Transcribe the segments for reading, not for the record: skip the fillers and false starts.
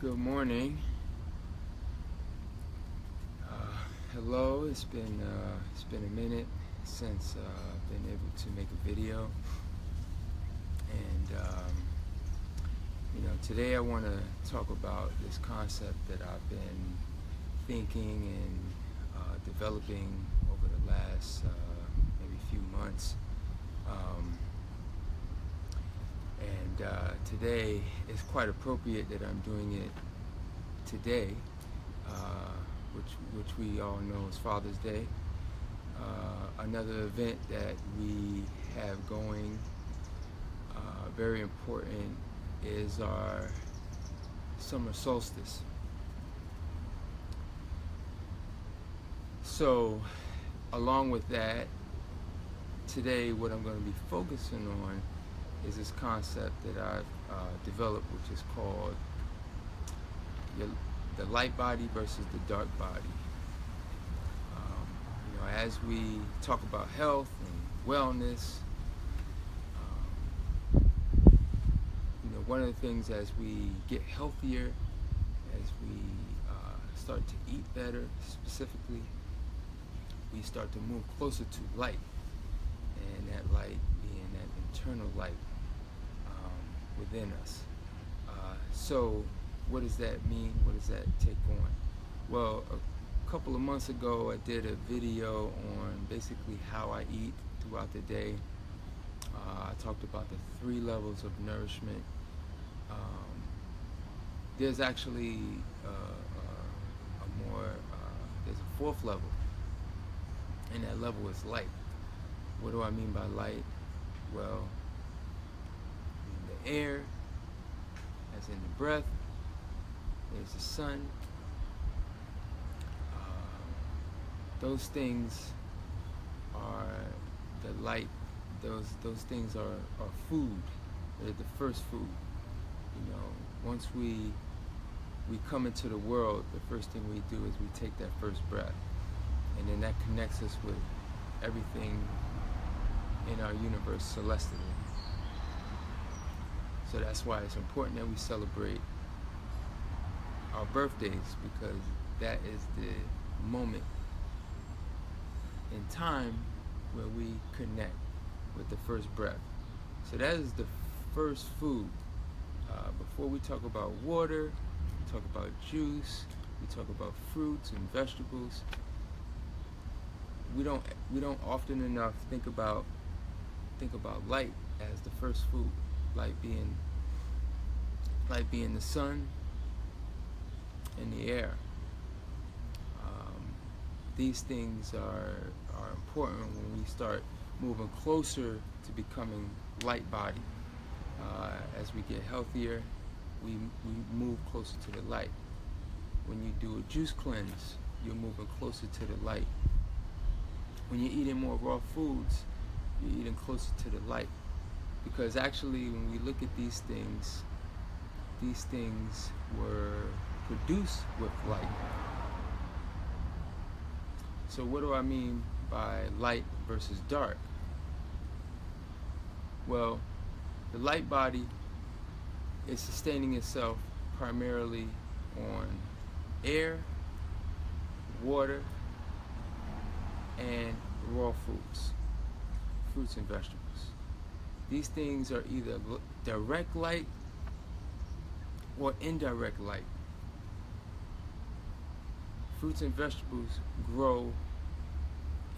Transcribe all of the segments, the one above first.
Good morning. Hello. It's been a minute since I've been able to make a video, and today I want to talk about this concept that I've been thinking and developing over the last maybe few months. Today is quite appropriate that I'm doing it today, which we all know is Father's Day. Another event that we have going, very important, is our summer solstice. So, along with that, today what I'm going to be focusing on is this concept that I've developed, which is called the light body versus the dark body. As we talk about health and wellness, one of the things as we get healthier, as we start to eat better, specifically, we start to move closer to light, and that light being that internal light within us. So what does that mean? What does that take on? Well, a couple of months ago I did a video on basically how I eat throughout the day. I talked about the 3 levels of nourishment. There's actually there's a 4th level, and that level is light. What do I mean by light? Well, the air, as in the breath, there's the sun. Those things are the light. Those things are food. They're the first food. Once we come into the world, the first thing we do is we take that first breath, and then that connects us with everything in our universe celestially. So that's why it's important that we celebrate our birthdays, because that is the moment in time where we connect with the first breath. So that is the first food. Before we talk about water, we talk about juice, we talk about fruits and vegetables, we don't often enough think about light as the first food. Light being the sun and the air. These things are important when we start moving closer to becoming light body. As we get healthier, we move closer to the light. When you do a juice cleanse, you're moving closer to the light. When you're eating more raw foods, you're eating closer to the light. Because actually, when we look at these things were produced with light. So what do I mean by light versus dark? Well, the light body is sustaining itself primarily on air, water, and raw fruits and vegetables. These things are either direct light or indirect light. Fruits and vegetables grow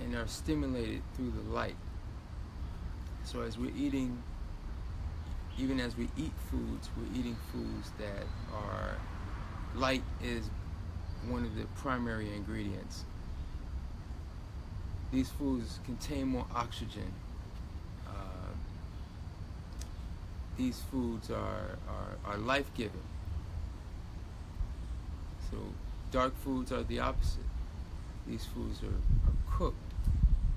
and are stimulated through the light. So as we're eating, even as we eat foods, we're eating foods that are light is one of the primary ingredients. These foods contain more oxygen. These foods are life-giving. So dark foods are the opposite. These foods are cooked,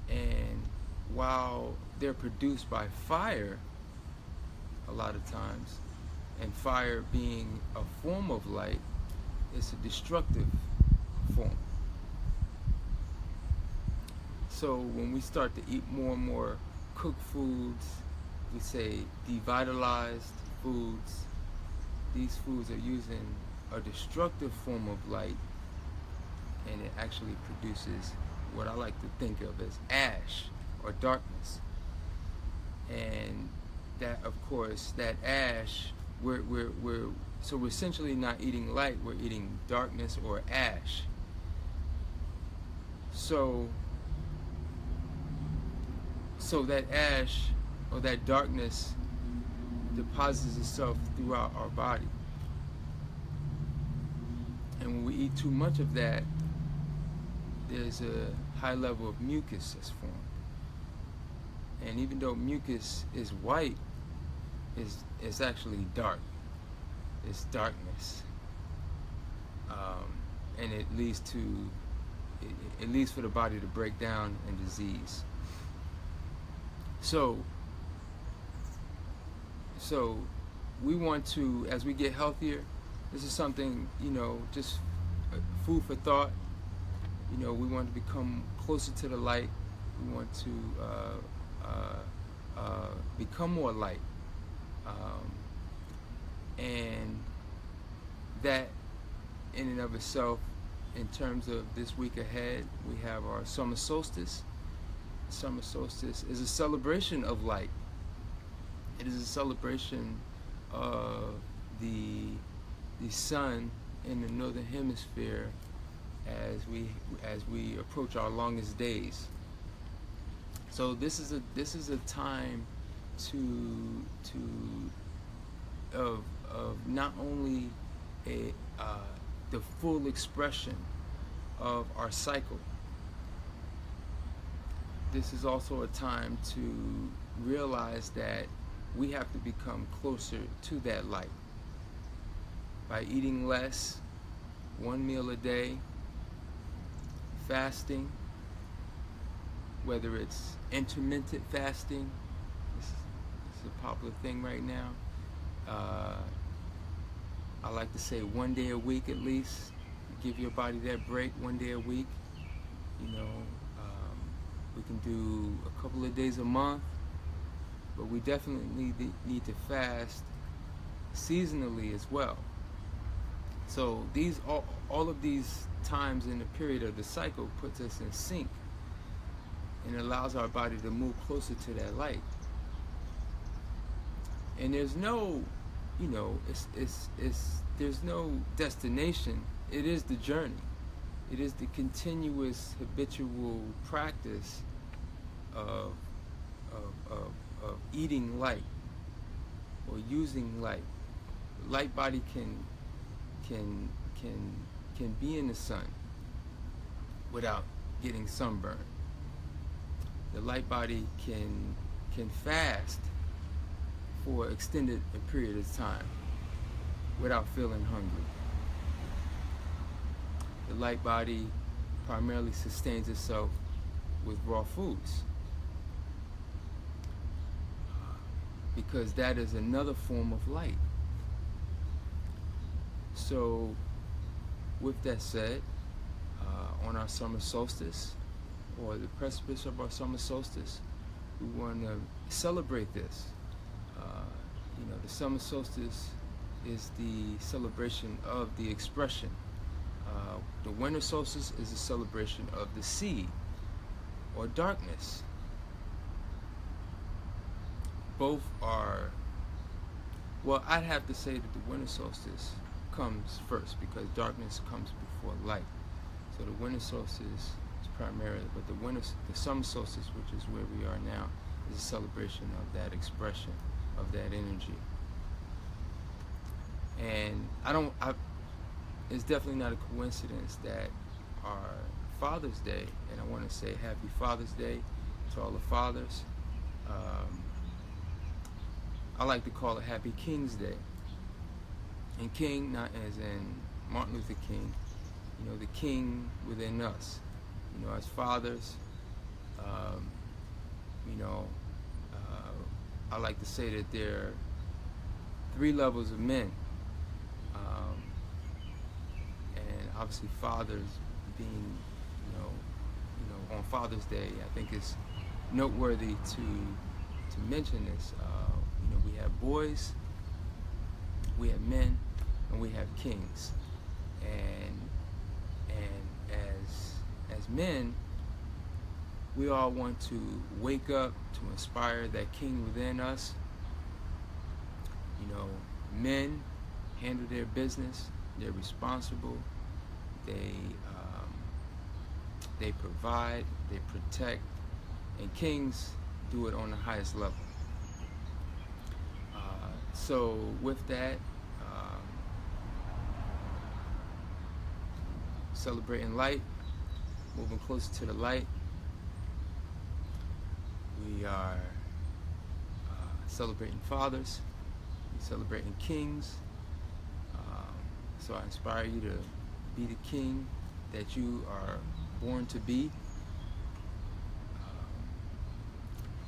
and while they're produced by fire a lot of times, and fire being a form of light, it's a destructive form. So when we start to eat more and more cooked foods, we say devitalized foods, these foods are using a destructive form of light, and it actually produces what I like to think of as ash or darkness. And that, of course, that ash, we're essentially not eating light, we're eating darkness or ash. So that ash or that darkness deposits itself throughout our body. And when we eat too much of that, there's a high level of mucus that's formed. And even though mucus is white, it's actually dark. It's darkness. And it leads for the body to break down and disease. So we want to, as we get healthier, this is something, just food for thought. We want to become closer to the light. We want to become more light. And that in and of itself, in terms of this week ahead, we have our summer solstice. Summer solstice is a celebration of light. It is a celebration of the sun in the northern hemisphere as we approach our longest days. So this is a time of not only the full expression of our cycle. This is also a time to realize that we have to become closer to that light by eating less, one meal a day, fasting, whether it's intermittent fasting. This is a popular thing right now. I like to say 1 day a week at least. Give your body that break 1 day a week. We can do a couple of days a month, but we definitely need to fast seasonally as well. So all of these times in the period of the cycle puts us in sync and allows our body to move closer to that light. And there's no, there's no destination. It is the journey. It is the continuous habitual practice of eating light or using light. The light body can be in the sun without getting sunburned. The light body can fast for an extended period of time without feeling hungry. The light body primarily sustains itself with raw foods because that is another form of light. So with that said, on our summer solstice, or the precipice of our summer solstice, we want to celebrate this. The summer solstice is the celebration of the expression. The winter solstice is a celebration of the seed or darkness. Both are, well, I'd have to say that the winter solstice comes first because darkness comes before light. So the winter solstice is primarily, but the summer solstice, which is where we are now, is a celebration of that expression, of that energy. And it's definitely not a coincidence that our Father's Day, and I want to say Happy Father's Day to all the fathers. I like to call it Happy King's Day. And King, not as in Martin Luther King, the King within us. As fathers, I like to say that there are 3 levels of men. And obviously fathers being, on Father's Day, I think it's noteworthy to mention this. We have boys, we have men, and we have kings. And as men, we all want to wake up to inspire that king within us. You know, men handle their business. They're responsible. They provide. They protect. And kings do it on the highest level. So with that, celebrating light, moving closer to the light. We are celebrating fathers, we're celebrating kings. So I inspire you to be the king that you are born to be.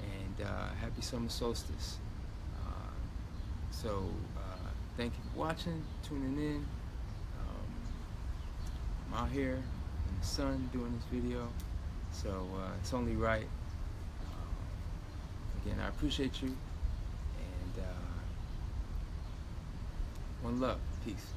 And happy summer solstice. So thank you for watching, tuning in. I'm out here in the sun doing this video, so it's only right. Again, I appreciate you, and one love, peace.